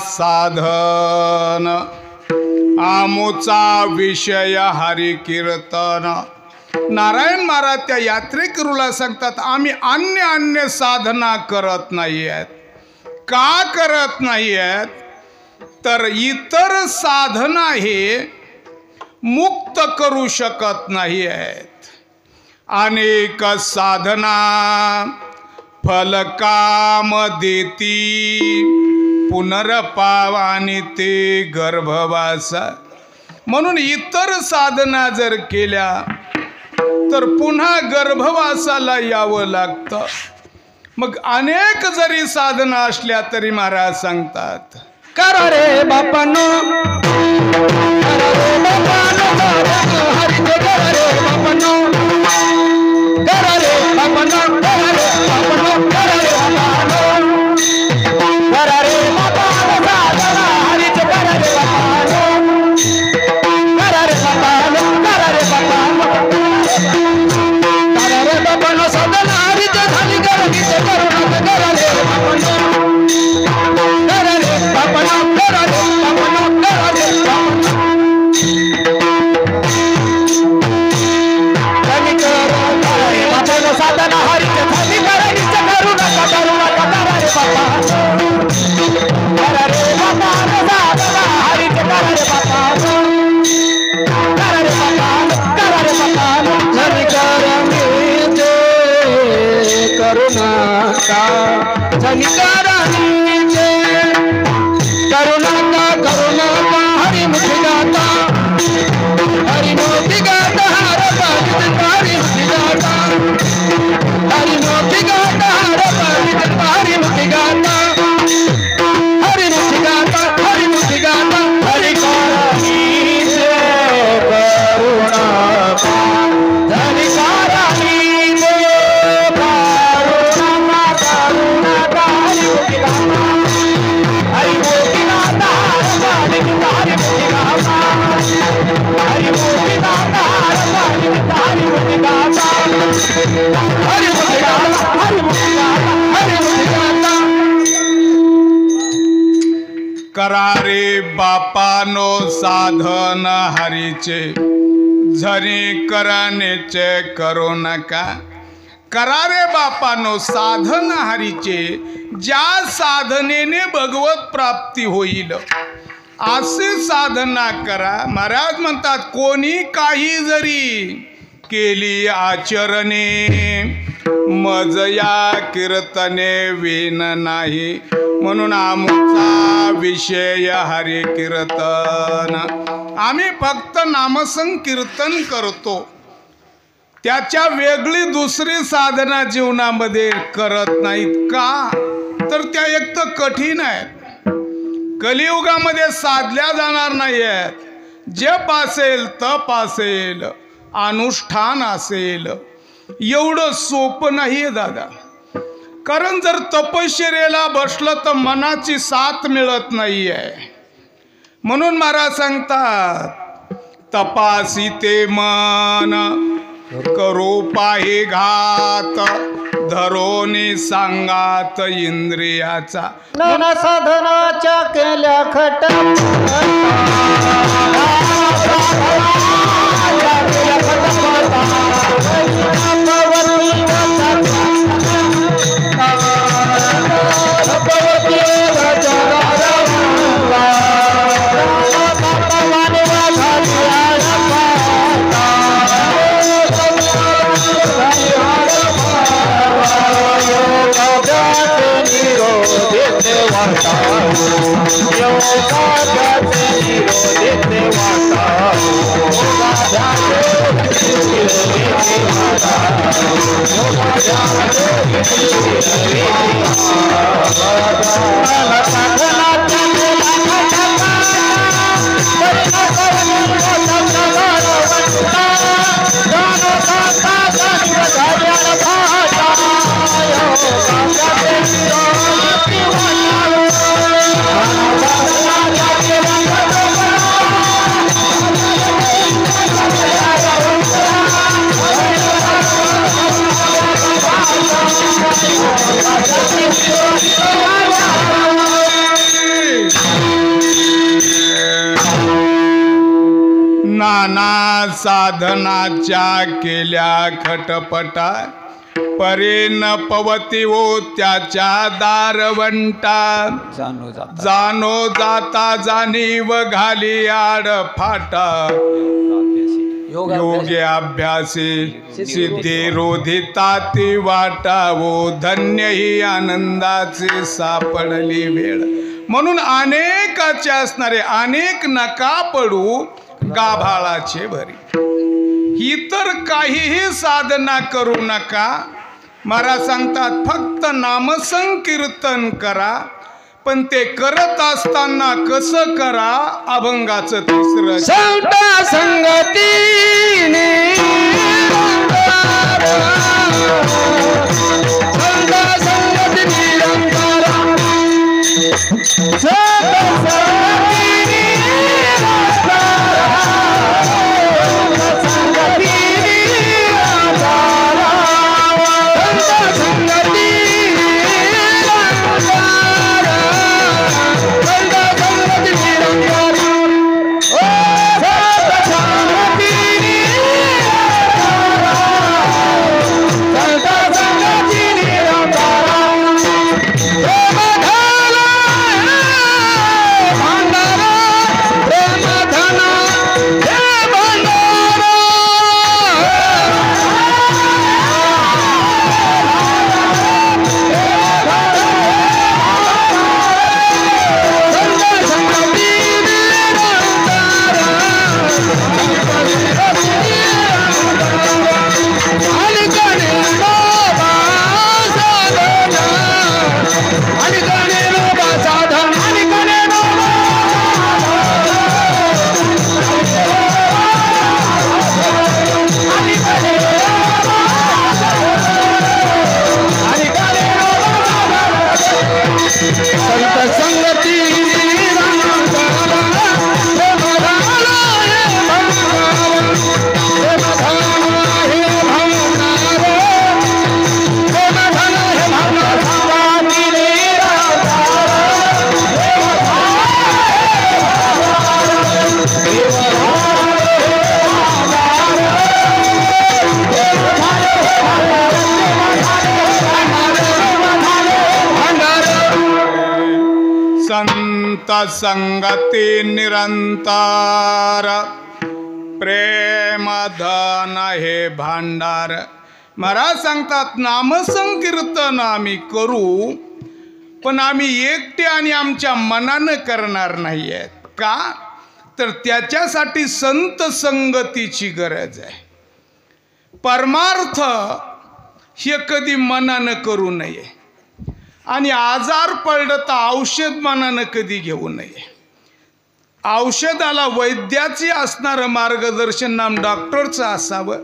S1: साधन आमुचा विषय हरि कीर्तन। नारायण महाराज त्या यात्रेकरूला सांगतात आम्ही अन्य साधना करत नाही आहेत। का करत नाही आहेत तर इतर साधना हे मुक्त करू शकत नाही आहेत। अनेक साधना फल काम देती पुनर्पावानी ते गर्भवासा. म्हणून इतर साधना जर केल्या तर पुन्हा गर्भवासाला यावं लागतं. मग अनेक जरी साधना असल्या तरी महाराज सांगतात,
S2: करा रे बापानो, करा रे बापानो, हरीचे करा रे बापानो, करा रे बापानो, करा रे बापानो, करा रे बापानो, करा रे बापानो साधना, हरीचे करा रे बापानो, करा रे बापानो, करा रे बापानो, करा रे बापानो साधना, हरीचे झाली गरजेचे करू नका, करा रे बापानो, करा रे बापानो, करा रे बापानो, करा रे बापानो, कमी करा रे बापानो साधना, हरीचे झाली गरजेचे करू नका, करा रे बापानो, करा रे बापानो साधना, हरीचे करा रे बापानो, करा रे बापानो, करा रे बापानो, कमी करा मीचे करुणा का कमी करा मीचे करुणा का हरि मुखी गाता, हरि मुखी गाता, हर पालित हरि मुखी गाता, हरि मुखी गाता, हर पालित हरि मुखी गाता, हरि मुखी गाता, हरि मुखी गाता, हरि करा मीचे करुणा का हरि करा मीचे करुणा का हरि मुखी गाता, हरि मुखी गाता, हर पालित हरि मुखी गाता, हरि मुखी गाता, हर पालित हरि मुखी गाता, हरि मुखी गाता, हरि मुखी गाता, हरि मुखी गाता.
S1: करा रे बापानो साधन हरीचे, झरी करण्याचे करू नका. करा रे बापानो साधन हरीचे, ज्या साधनेने भगवत प्राप्ती होईल असे साधना करा. महाराज म्हणतात, कोणी काही जरी केली आचरणे, मज या कीर्तने विन नाही. म्हणून आमचा विषय हरी कीर्तन. आम्ही फक्त नामसंकीर्तन करतो, त्याच्या वेगळी दुसरी साधना जीवनामध्ये करत नाहीत. का तर त्या एक तर कठीण आहेत, कलियुगामध्ये साधल्या जाणार नाही आहेत. जप असेल, तप असेल, अनुष्ठान असेल, एवढं सोपं नाही आहे दादा. कारण जर तपश्चर्येला बसलं तर मनाची साथ मिळत नाही आहे. म्हणून महाराज सांगतात, तपासी ते मन करो पाहे घात, धरोनी सांगात इंद्रियाचा.
S2: नाना साधनाच्या केल्या खट,
S1: नाना साधनाच्या केल्या खटपटा, परे न पवती हो त्याच्या दारवंटा. जानो जाता जाणीव घाली आड फाटा, योगे अभ्यासी सिद्धी रोधिता ती वाटावो. धन्य ही आनंदाची सापडली वेळ. म्हणून अनेकाचे असणारे अनेक नका पडू गाभाळाचे भरी. ही तर काहीही साधना करू नका. महाराज सांगतात फक्त नामसंकीर्तन करा. पण ते करत असताना कसं करा. अभंगाचं तिसरं
S2: संत संगतीने संत संगती निरंतर संत संगती
S1: संत संगती निरंतर प्रेम धन हे भांडार. महाराज सांगतात नामसंकीर्तन आम्ही करू पण आम्ही एकटे आणि आमच्या मनानं करणार नाही आहेत. का तर त्याच्यासाठी संत संगतीची गरज आहे. परमार्थ हे कधी मनानं करू नये आणि आजार पडलं तर औषध मनानं कधी घेऊ नये. औषधाला वैद्याचे असणारं मार्गदर्शन नाम डॉक्टरचं असावं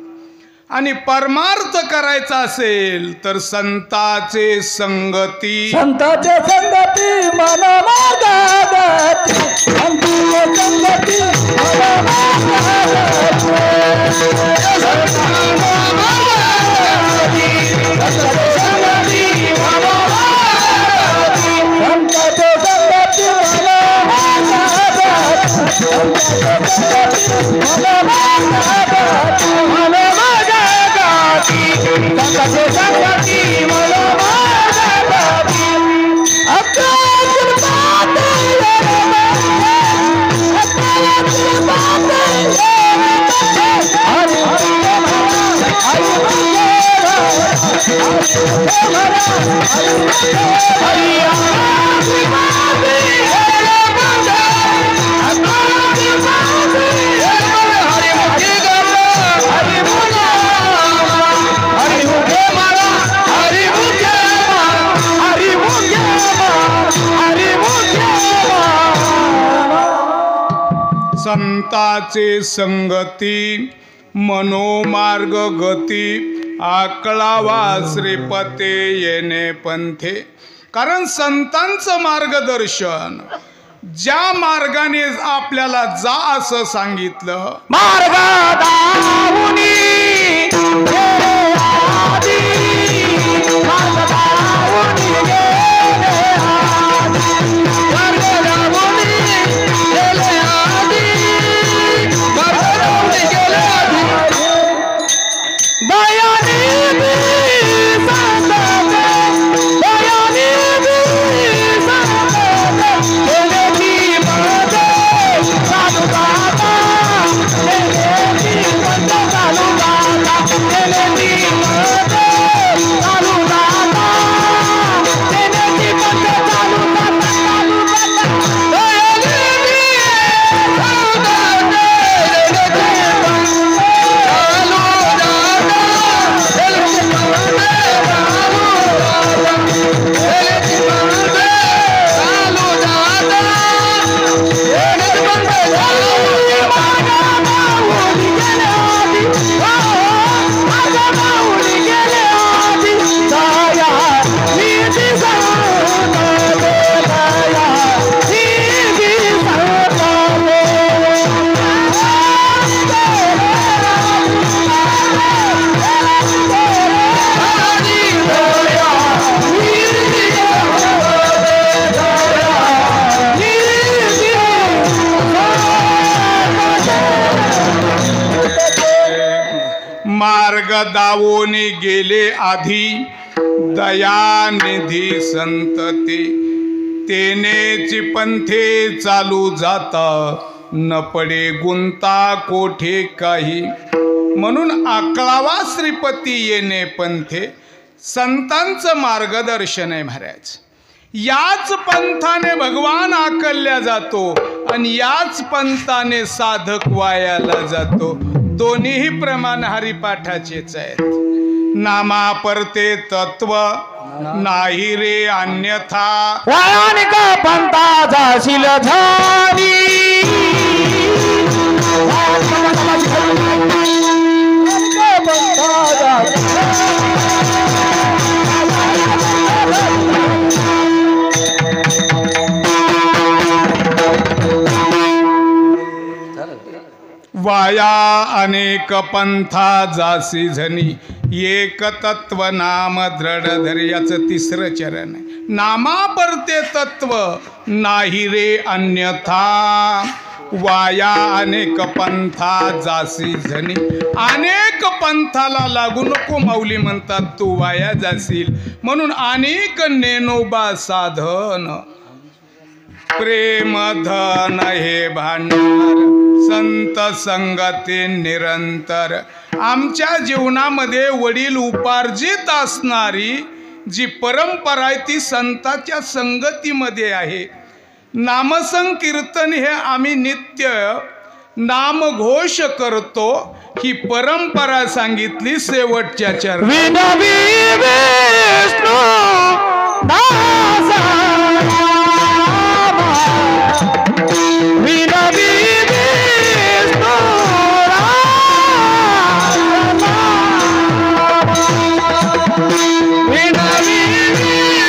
S1: आणि परमार्थ करायचा असेल तर संताचे संगती
S2: संताचे संगती मन मार्गात संताचे संगती मन मार्गात
S1: संताचे संगती मनोमार्ग गती आकळावा श्रीपते येणे पंथे. कारण संतांचं मार्गदर्शन ज्या मार्गाने आपल्याला जा असं सांगितलं मार्ग दावोनी गेले आधी दयानिधी संत तेनेची पंथे चालू जाता न पडे गुंता कोठे काही. म्हणून 11वा श्रीपती येणे पंथे संतांचं मार्गदर्शन आहे महाराज. याच पंथाने भगवान आकलल्या जातो आणि याच पंथाने साधक वायाला जातो. दोन्हीही प्रमाण हरिपाठाचेच आहेत. नामा परते तत्व नाही रे अन्यथा.
S2: वायानिक पंथा जाशील झाली.
S1: वाया अनेक पंथा जासी झनी एक तत्व नाम दृढ धरी. याचं 3रं चरण आहे. नामा परते तत्व नाही रे अन्यथा. वाया अनेक पंथा जासी झनी. अनेक पंथाला लागू नको माऊली म्हणतात, तू वाया जाशील. म्हणून अनेक नेनोबा साधन प्रेम धन हे भांडार संत संगती निरंतर. आमच्या जीवनामध्ये वडील उपार्जित असणारी जी परंपरा आहे ती संतांच्या संगतीमध्ये आहे. नामसंकीर्तन हे आम्ही नित्य नामघोष करतो. ही परंपरा सांगितली शेवटच्या चरणी.
S2: विनवी विष्णू दासा विनवी विष्णू विनवी विष्णू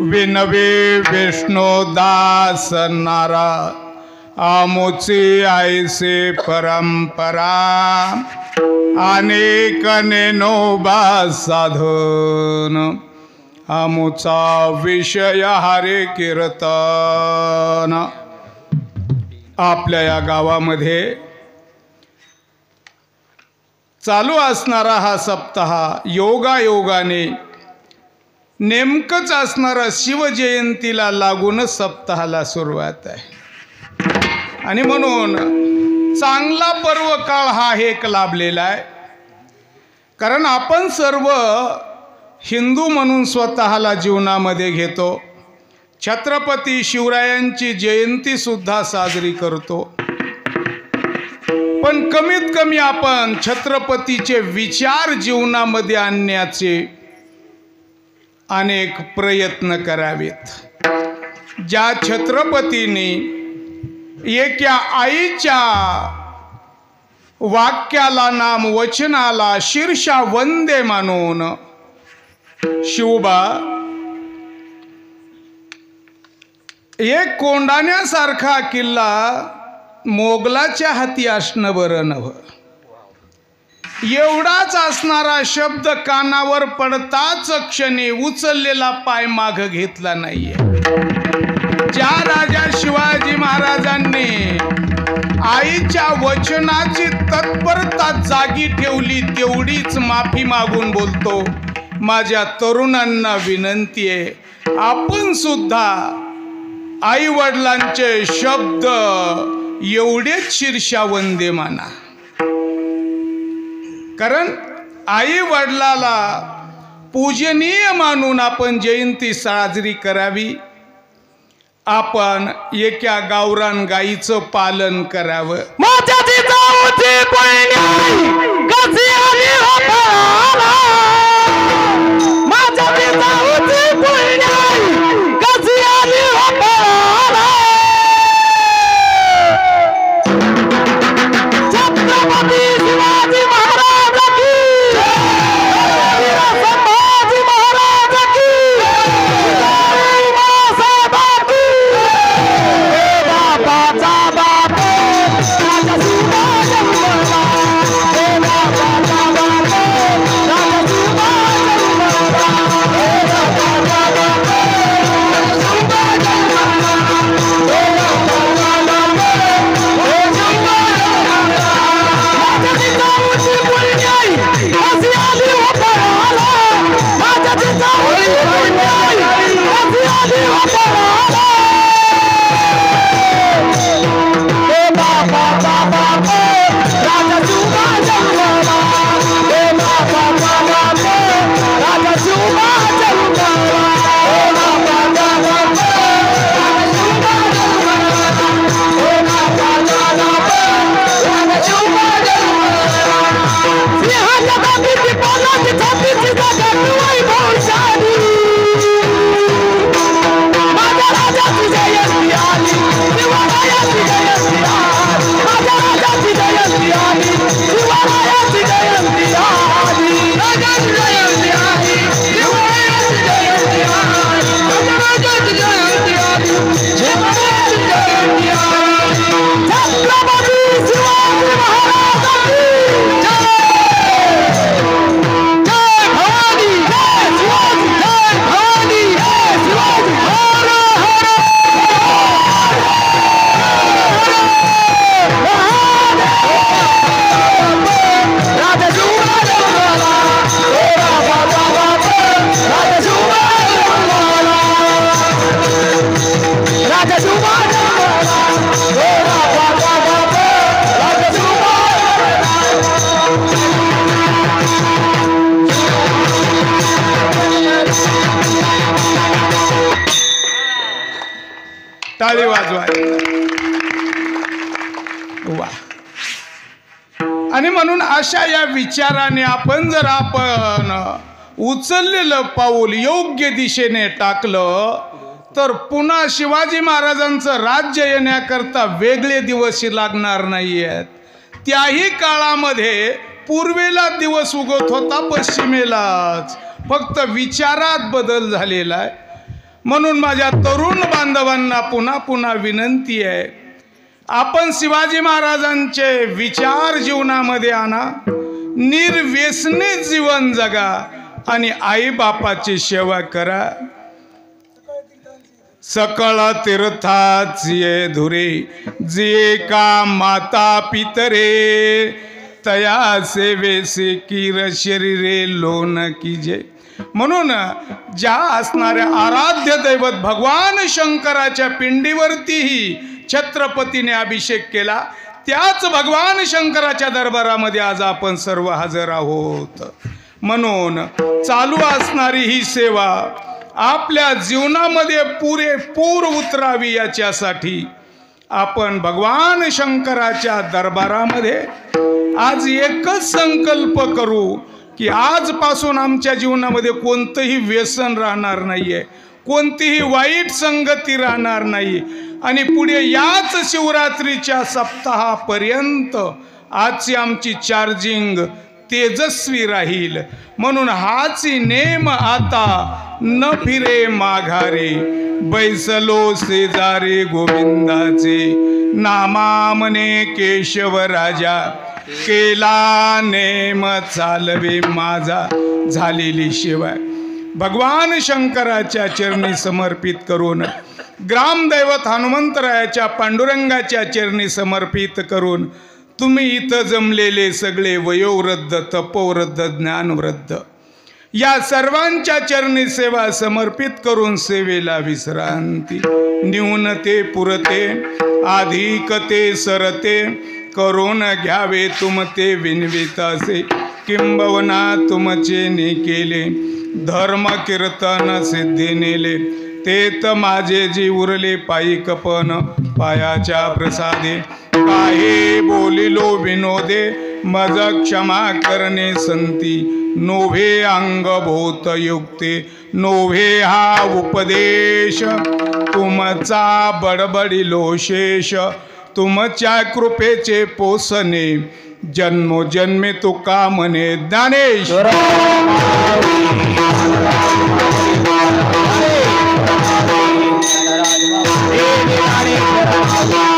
S1: विनवे विष्णुदास नारा आमुची आईसे परंपरा अनेक नेनोबा साधन आमुचा विषय हरे कीर्तन। आपल्या या गावामध्ये चालू असणारा हा सप्ताह योगायोगाने नेमकंच असणारा शिवजयंतीला लागूनच सप्ताहाला सुरुवात आहे आणि म्हणून चांगला पर्व काळ हा एक लाभलेला आहे। कारण आपण सर्व हिंदू म्हणून स्वतःला जीवनामध्ये घेतो, छत्रपती शिवरायांची जयंती सुद्धा साजरी करतो, पण कमीत कमी आपण छत्रपतीचे विचार जीवनामध्ये आणण्याचे अनेक प्रयत्न करावेत। ज्या छत्रपतींनी एका आईच्या वाक्याला नाम वचनाला शीर्षा वंदे म्हणून शिवबा एक कोंडाण्यासारखा किल्ला मोगलाच्या हाती असणं बरं नव्हं. एवढाच असणारा शब्द कानावर पडताच क्षणी उचललेला पाय माग घेतला नाहीये. ज्या राजा शिवाजी महाराजांनी आईच्या वचनाची तत्परता जागी ठेवली तेवढीच माफी मागून बोलतो. माझ्या तरुणांना विनंती आहे, आपण सुद्धा आई वडिलांचे शब्द एवढेच शीर्षा वंदे माना. कारण आई वडिलाला पूजनीय मानून आपण जयंती साजरी करावी. आपण एका गावरान गाईचं पालन करावं.
S2: माझ्या जिजाऊची बहिणी कशी आली होता, माझ्या जिजाऊची बहिणी कशी आली होता. छत्रपती शिवाजी महाराज की जय, संभाजी महाराज की जय, मासाहेब की जय. बाबाचा बाप राजा शिवाजी महाराज, हे बाबाचा बाप राजा शिवाजी महाराज, हे बाबाचा बाप राजा शिवाजी महाराज, हे बाबाचा बाप हे शिवाजी महाराज. माझ्या जिजाऊची मुलगी आई कशी आली होता, माझ्या जिजाऊची मुलगी आई कशी आली होता. हे बाबाचा बाप राजा शिवाजी महाराज, हे बाबाचा बाप राजा शिवाजी महाराज, हे बाबाचा बाप राजा शिवाजी महाराज, हे बाबाचा बाप राजा शिवाजी महाराज. सिंहाच्या दाबीची पानाची छातीची जागा तुळई भोवशाली, माझ्या राजाची जयंती आली, शिवरायाची जयंती आली, माझ्या राजाची जयंती आली, शिवरायाची जयंती आली, राजाची जयंती आली, शिवरायाची जयंती आली, माझ्या राजाची जयंती आली, शिवरायाची जयंती आली. छत्रपती शिवाजी महाराज की जय. जय भवानी, जय शिवाजी, जय भवानी, जय शिवाजी. हर हर राजा शिवाजी महाराज, हे बाबाचा बाप राजा शिवाजी महाराज, राजा शिवाजी महाराज, हे बाबाचा बाप राजा शिवाजी
S1: टाळी वाजवाय. वा. आणि म्हणून अशा या विचाराने आपण उचललेलं पाऊल योग्य दिशेने टाकलं तर पुन्हा शिवाजी महाराजांचं राज्य येण्याकरता वेगळे दिवस लागणार नाहीयेत. त्याही काळामध्ये पूर्वेला दिवस उगत होता, पश्चिमेलाच. फक्त विचारात बदल झालेला आहे. म्हणून माझ्या तरुण बांधवांना पुन्हा पुन्हा विनंती आहे, आपण शिवाजी महाराजांचे विचार जीवनामध्ये आणा, निर्व्यसनी जीवन जगा आणि आई बापाची सेवा करा. सकळ तीर्थाच ये धुरे जे का माता पितरे, तया सेवेसे किर शरीरे लोन कीजे. म्हणून ज्या असणाऱ्या आराध्य दैवत भगवान शंकराच्या पिंडीवरतीही छत्रपतीने अभिषेक केला, त्याच भगवान शंकराच्या दरबारामध्ये आज आपण सर्व हजर आहोत. म्हणून चालू असणारी ही सेवा आपल्या जीवनामध्ये पुरेपूर उतरावी याच्यासाठी आपण भगवान शंकराच्या दरबारामध्ये आज एकच संकल्प करू की आजपासून आमच्या जीवनामध्ये कोणतंही व्यसन राहणार नाहीये, कोणतीही वाईट संगती राहणार नाही. आणि पुढे याच शिवरात्रीच्या सप्ताहापर्यंत आजची आमची चार्जिंग तेजस्वी राहील. म्हणून हाच नेम आता न फिरे माघारे, बैसलो शेजारे गोविंदाचे, नामा मने केशव राजा, केला नेम चालवे माझा झालेली शिवाय. भगवान शंकराच्या चरणी समर्पित करून, ग्रामदैवत हनुमंतरायाच्या पांडुरंगाच्या चरणी समर्पित करून तुम्ही इथं जमलेले सगळे वयोवृद्ध, तपोवृद्ध, ज्ञानवृद्ध या सर्वांच्या चरणी सेवा समर्पित करून सेवेला विश्रांती. न्यूनते पुरते अधिकते सरते, करून घ्यावे तुमते विनवितासे, किंबवना तुमचे ने केले धर्म कीर्तन सिद्धी नेले, तेत माझे जी उरले पायी कपन पायाच्या प्रसादे. काहे बोलिलो विनोदे मज क्षमा करणे संती, नोव्हे अंगभूत युक्ते नोव्हे हा उपदेश, तुमचा बडबडिलो शेष तुमच्या कृपेचे पोसणे, जन्मोजन्मे तुका म्हणे ज्ञानेश्वर.
S2: हे ज्ञानेश्वर